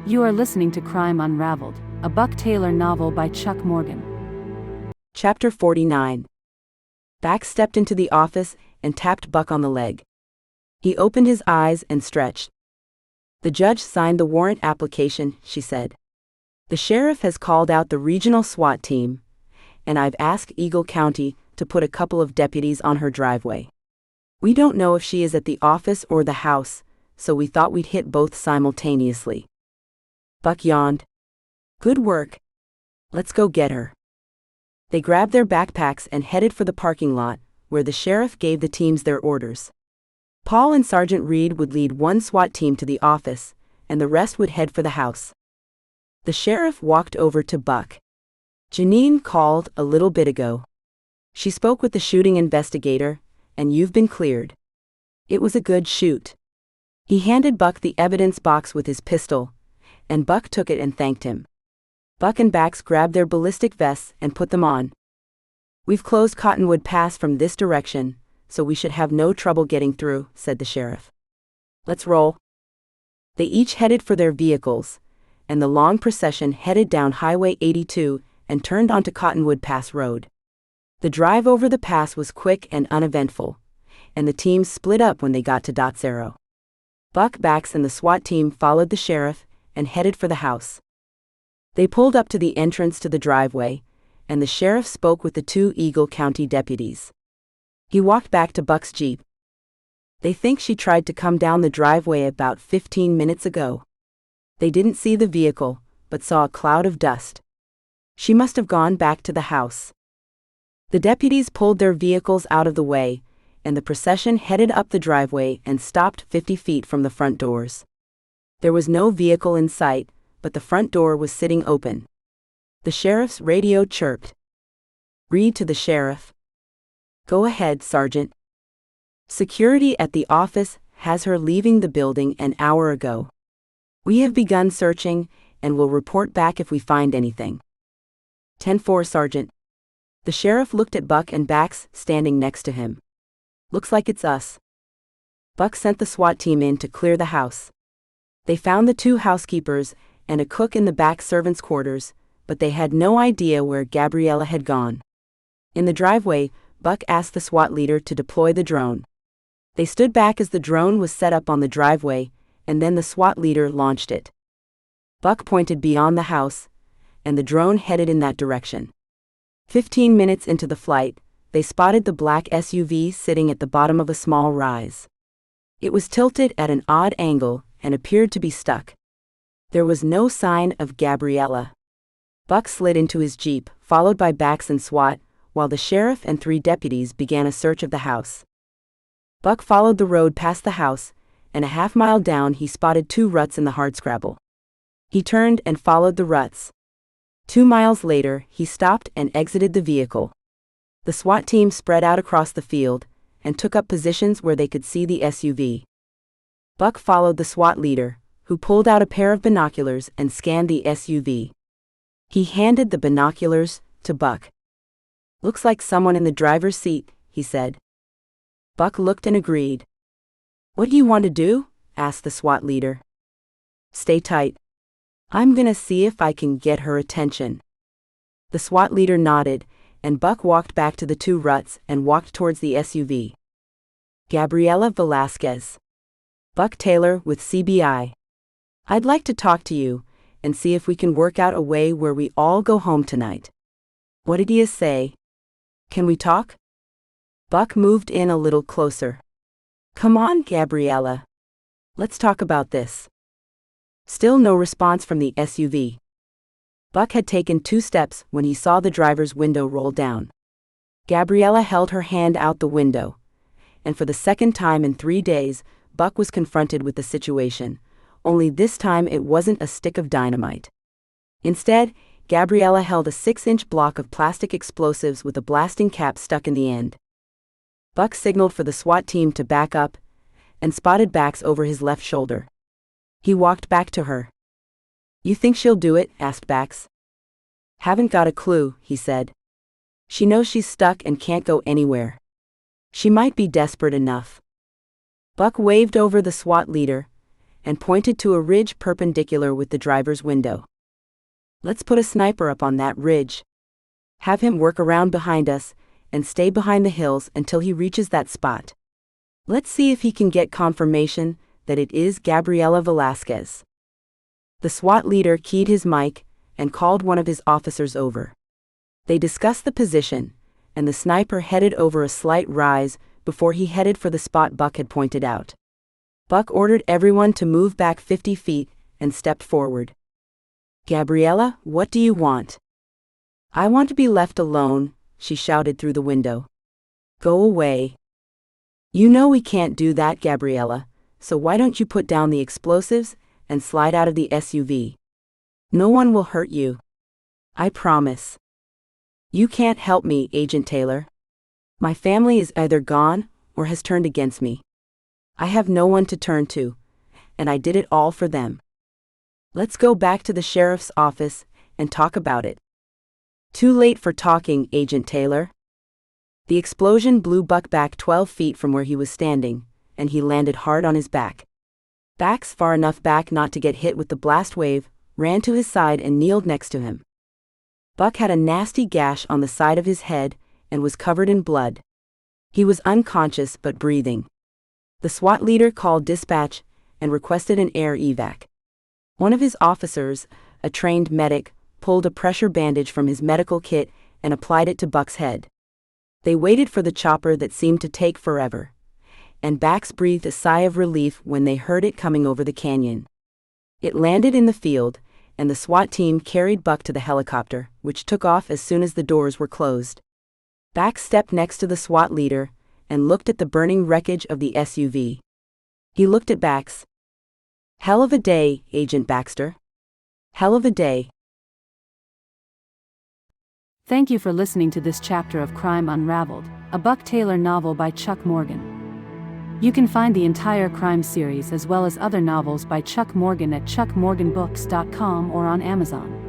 You are listening to Crime Unraveled, a Buck Taylor novel by Chuck Morgan. Chapter 49. Bax stepped into the office and tapped Buck on the leg. He opened his eyes and stretched. "The judge signed the warrant application," she said. "The sheriff has called out the regional SWAT team, and I've asked Eagle County to put a couple of deputies on her driveway. We don't know if she is at the office or the house, so we thought we'd hit both simultaneously." Buck yawned. "Good work. Let's go get her." They grabbed their backpacks and headed for the parking lot, where the sheriff gave the teams their orders. Paul and Sergeant Reed would lead one SWAT team to the office, and the rest would head for the house. The sheriff walked over to Buck. "Janine called a little bit ago. She spoke with the shooting investigator, and you've been cleared. It was a good shoot." He handed Buck the evidence box with his pistol, and Buck took it and thanked him. Buck and Bax grabbed their ballistic vests and put them on. "We've closed Cottonwood Pass from this direction, so we should have no trouble getting through," said the sheriff. "Let's roll." They each headed for their vehicles, and the long procession headed down Highway 82 and turned onto Cottonwood Pass Road. The drive over the pass was quick and uneventful, and the teams split up when they got to Dot Zero. Buck, Bax, and the SWAT team followed the sheriff and headed for the house. They pulled up to the entrance to the driveway, and the sheriff spoke with the two Eagle County deputies. He walked back to Buck's Jeep. "They think she tried to come down the driveway about 15 minutes ago. They didn't see the vehicle, but saw a cloud of dust. She must have gone back to the house." The deputies pulled their vehicles out of the way, and the procession headed up the driveway and stopped 50 feet from the front doors. There was no vehicle in sight, but the front door was sitting open. The sheriff's radio chirped. "Read to the sheriff." "Go ahead, Sergeant." "Security at the office has her leaving the building an hour ago. We have begun searching and will report back if we find anything." 10-4, Sergeant." The sheriff looked at Buck and Bax standing next to him. "Looks like it's us." Buck sent the SWAT team in to clear the house. They found the two housekeepers and a cook in the back servants' quarters, but they had no idea where Gabriella had gone. In the driveway, Buck asked the SWAT leader to deploy the drone. They stood back as the drone was set up on the driveway, and then the SWAT leader launched it. Buck pointed beyond the house, and the drone headed in that direction. 15 minutes into the flight, they spotted the black SUV sitting at the bottom of a small rise. It was tilted at an odd angle and appeared to be stuck. There was no sign of Gabriella. Buck slid into his Jeep, followed by Bax and SWAT, while the sheriff and 3 deputies began a search of the house. Buck followed the road past the house, and a half-mile down he spotted 2 ruts in the hardscrabble. He turned and followed the ruts. 2 miles later, he stopped and exited the vehicle. The SWAT team spread out across the field and took up positions where they could see the SUV. Buck followed the SWAT leader, who pulled out a pair of binoculars and scanned the SUV. He handed the binoculars to Buck. "Looks like someone in the driver's seat," he said. Buck looked and agreed. "What do you want to do?" asked the SWAT leader. "Stay tight. I'm gonna see if I can get her attention." The SWAT leader nodded, and Buck walked back to the 2 ruts and walked towards the SUV. "Gabriela Velasquez. Buck Taylor with CBI. I'd like to talk to you and see if we can work out a way where we all go home tonight. What did you say? Can we talk?" Buck moved in a little closer. "Come on, Gabriella. Let's talk about this." Still no response from the SUV. Buck had taken 2 steps when he saw the driver's window roll down. Gabriella held her hand out the window, and for the second time in 3 days, Buck was confronted with the situation, only this time it wasn't a stick of dynamite. Instead, Gabriella held a 6-inch block of plastic explosives with a blasting cap stuck in the end. Buck signaled for the SWAT team to back up, and spotted Bax over his left shoulder. He walked back to her. "You think she'll do it?" asked Bax. "Haven't got a clue," he said. "She knows she's stuck and can't go anywhere. She might be desperate enough." Buck waved over the SWAT leader, and pointed to a ridge perpendicular with the driver's window. "Let's put a sniper up on that ridge. Have him work around behind us, and stay behind the hills until he reaches that spot. Let's see if he can get confirmation that it is Gabriela Velasquez." The SWAT leader keyed his mic and called one of his officers over. They discussed the position, and the sniper headed over a slight rise before he headed for the spot Buck had pointed out. Buck ordered everyone to move back 50 feet and stepped forward. "Gabriela, what do you want?" "I want to be left alone," she shouted through the window. "Go away." "You know we can't do that, Gabriela, so why don't you put down the explosives and slide out of the SUV? No one will hurt you. I promise." "You can't help me, Agent Taylor. My family is either gone or has turned against me. I have no one to turn to, and I did it all for them. Let's go back to the sheriff's office and talk about it." "Too late for talking, Agent Taylor." The explosion blew Buck back 12 feet from where he was standing, and he landed hard on his back. Bax, far enough back not to get hit with the blast wave, ran to his side and kneeled next to him. Buck had a nasty gash on the side of his head and was covered in blood. He was unconscious but breathing. The SWAT leader called dispatch and requested an air evac. One of his officers, a trained medic, pulled a pressure bandage from his medical kit and applied it to Buck's head. They waited for the chopper that seemed to take forever, and Bax breathed a sigh of relief when they heard it coming over the canyon. It landed in the field, and the SWAT team carried Buck to the helicopter, which took off as soon as the doors were closed. Bax stepped next to the SWAT leader and looked at the burning wreckage of the SUV. He looked at Bax. "Hell of a day, Agent Baxter. Hell of a day." Thank you for listening to this chapter of Crime Unraveled, a Buck Taylor novel by Chuck Morgan. You can find the entire crime series as well as other novels by Chuck Morgan at chuckmorganbooks.com or on Amazon.